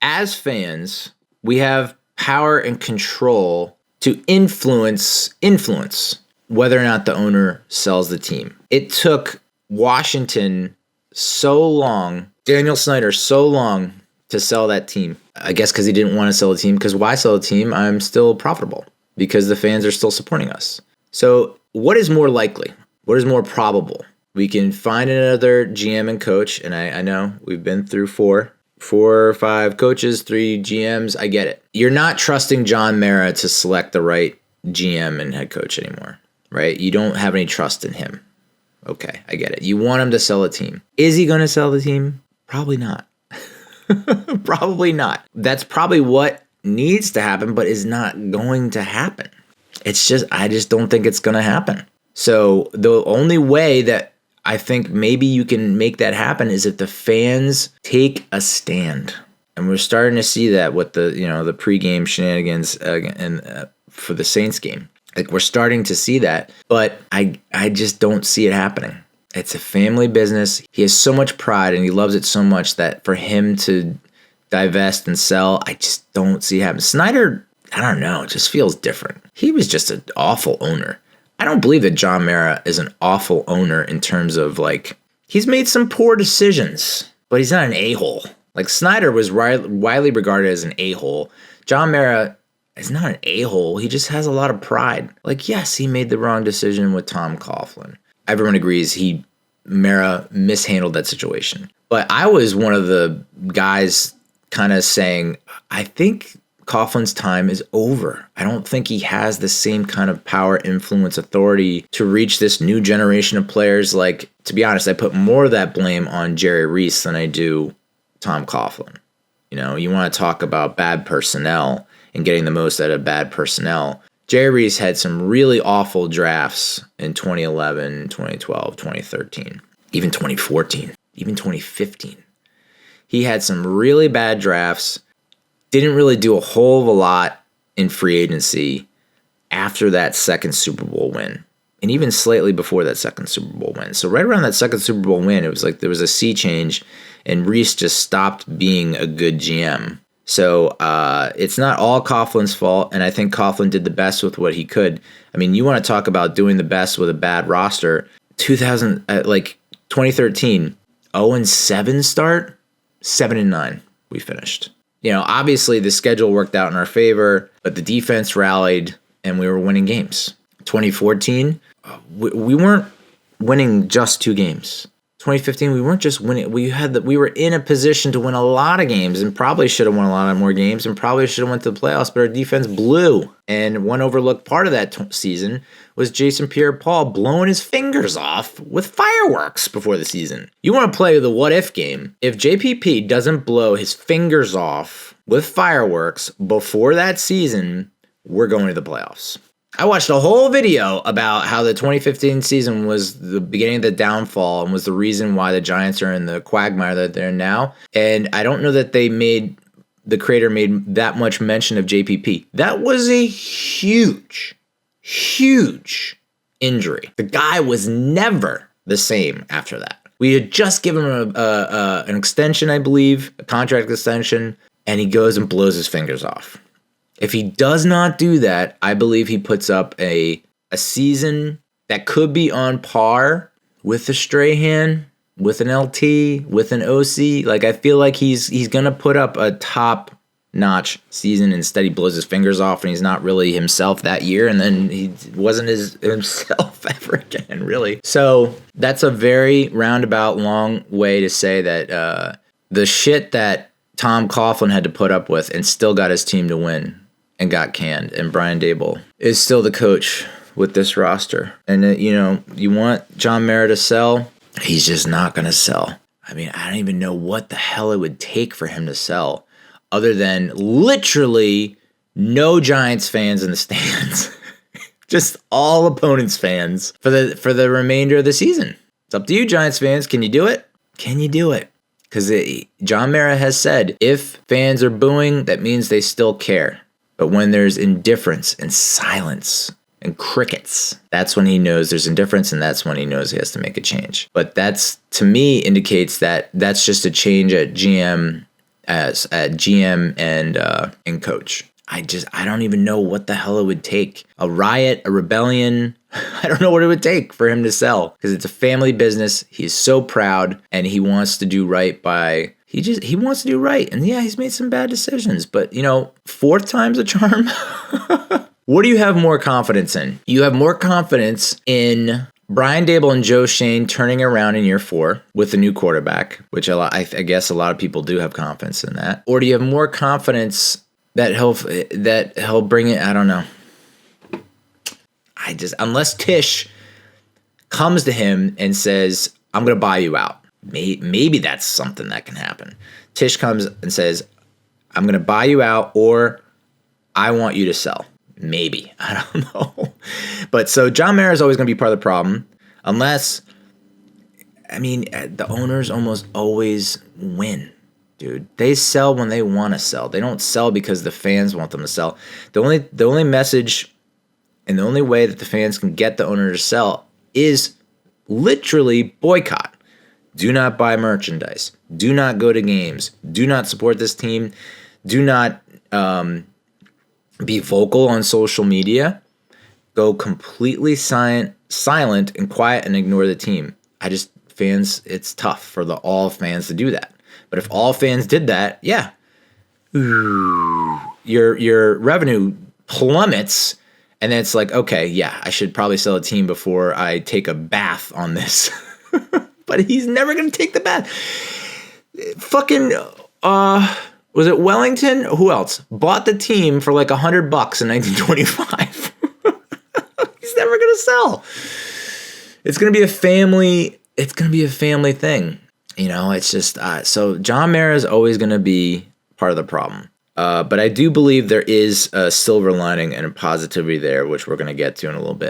as fans, we have power and control to influence whether or not the owner sells the team. It took Washington so long, Daniel Snyder so long to sell that team. I guess because he didn't want to sell the team, because why sell a team? I'm still profitable because the fans are still supporting us. So what is more likely? What is more probable? We can find another GM and coach, and I know we've been through four or five coaches, 3 GMs. I get it. You're not trusting John Mara to select the right GM and head coach anymore, right? You don't have any trust in him. Okay, I get it. You want him to sell a team. Is he going to sell the team? Probably not. Probably not. That's probably what needs to happen, but is not going to happen. I just don't think it's going to happen. So the only way that I think maybe you can make that happen is if the fans take a stand. And we're starting to see that with the pregame shenanigans for the Saints game. Like, we're starting to see that, but I just don't see it happening. It's a family business. He has so much pride and he loves it so much that for him to divest and sell, I just don't see it happen. Snyder, I don't know, it just feels different. He was just an awful owner. I don't believe that John Mara is an awful owner in terms of, like, he's made some poor decisions, but he's not an a-hole. Like, Snyder was widely regarded as an a-hole. John Mara is not an a-hole. He just has a lot of pride. Like, yes, he made the wrong decision with Tom Coughlin. Everyone agrees Mara mishandled that situation. But I was one of the guys kind of saying, I think Coughlin's time is over. I don't think he has the same kind of power, influence, authority to reach this new generation of players. Like, to be honest, I put more of that blame on Jerry Reese than I do Tom Coughlin. You know, you want to talk about bad personnel and getting the most out of bad personnel. Jerry Reese had some really awful drafts in 2011, 2012, 2013, even 2014, even 2015. He had some really bad drafts, didn't really do a whole of a lot in free agency after that second Super Bowl win, and even slightly before that second Super Bowl win. So right around that second Super Bowl win, it was like there was a sea change, and Reese just stopped being a good GM. So it's not all Coughlin's fault, and I think Coughlin did the best with what he could. I mean, you want to talk about doing the best with a bad roster. 2013, 0-7 start, 7-9 we finished. You know, obviously the schedule worked out in our favor, but the defense rallied and we were winning games. 2014, we weren't winning just 2 games. 2015, we weren't just winning. We were in a position to win a lot of games and probably should have won a lot more games and probably should have went to the playoffs, but our defense blew. And one overlooked part of that season was Jason Pierre-Paul blowing his fingers off with fireworks before the season. You want to play the what-if game. If JPP doesn't blow his fingers off with fireworks before that season, we're going to the playoffs. I watched a whole video about how the 2015 season was the beginning of the downfall and was the reason why the Giants are in the quagmire that they're in now. And I don't know that the creator made that much mention of JPP. That was a huge, huge injury. The guy was never the same after that. We had just given him an extension, I believe, a contract extension, and he goes and blows his fingers off. If he does not do that, I believe he puts up a season that could be on par with the Strahan, with an LT, with an OC. Like, I feel like he's going to put up a top-notch season. Instead, he blows his fingers off and he's not really himself that year. And then he wasn't himself ever again, really. So that's a very roundabout, long way to say that the shit that Tom Coughlin had to put up with and still got his team to win and got canned, and Brian Daboll is still the coach with this roster. And, you want John Mara to sell? He's just not going to sell. I mean, I don't even know what the hell it would take for him to sell, other than literally no Giants fans in the stands. Just all opponents' fans for the remainder of the season. It's up to you, Giants fans. Can you do it? Can you do it? Because John Mara has said, if fans are booing, that means they still care. But when there's indifference and silence and crickets, that's when he knows there's indifference, and that's when he knows he has to make a change. But that's, to me, indicates that that's just a change at GM as a GM and coach. I don't even know what the hell it would take. A riot, a rebellion. I don't know what it would take for him to sell, because it's a family business. He's so proud, and he wants to do right by. He wants to do right, and yeah, he's made some bad decisions. But fourth time's a charm. What do you have more confidence in? You have more confidence in Brian Daboll and Joe Shane turning around in year 4 with a new quarterback, which I guess a lot of people do have confidence in that. Or do you have more confidence that he'll bring it? I don't know. Unless Tisch comes to him and says, I'm going to buy you out. Maybe that's something that can happen. Tisch comes and says, I'm going to buy you out, or I want you to sell. Maybe. I don't know. But so John Mara is always going to be part of the problem, unless, the owners almost always win, dude. They sell when they want to sell. They don't sell because the fans want them to sell. The only message and the only way that the fans can get the owner to sell is literally boycott. Do not buy merchandise. Do not go to games. Do not support this team. Do not be vocal on social media. Go completely silent and quiet and ignore the team. Fans, it's tough for all fans to do that. But if all fans did that, yeah, your revenue plummets. And then it's like, okay, yeah, I should probably sell a team before I take a bath on this. But he's never going to take the bath. Fucking, was it Wellington? Who else? Bought the team for like $100 in 1925. He's never going to sell. It's going to be a family thing. It's just, so John Mara is always going to be part of the problem. But I do believe there is a silver lining and a positivity there, which we're going to get to in a little bit.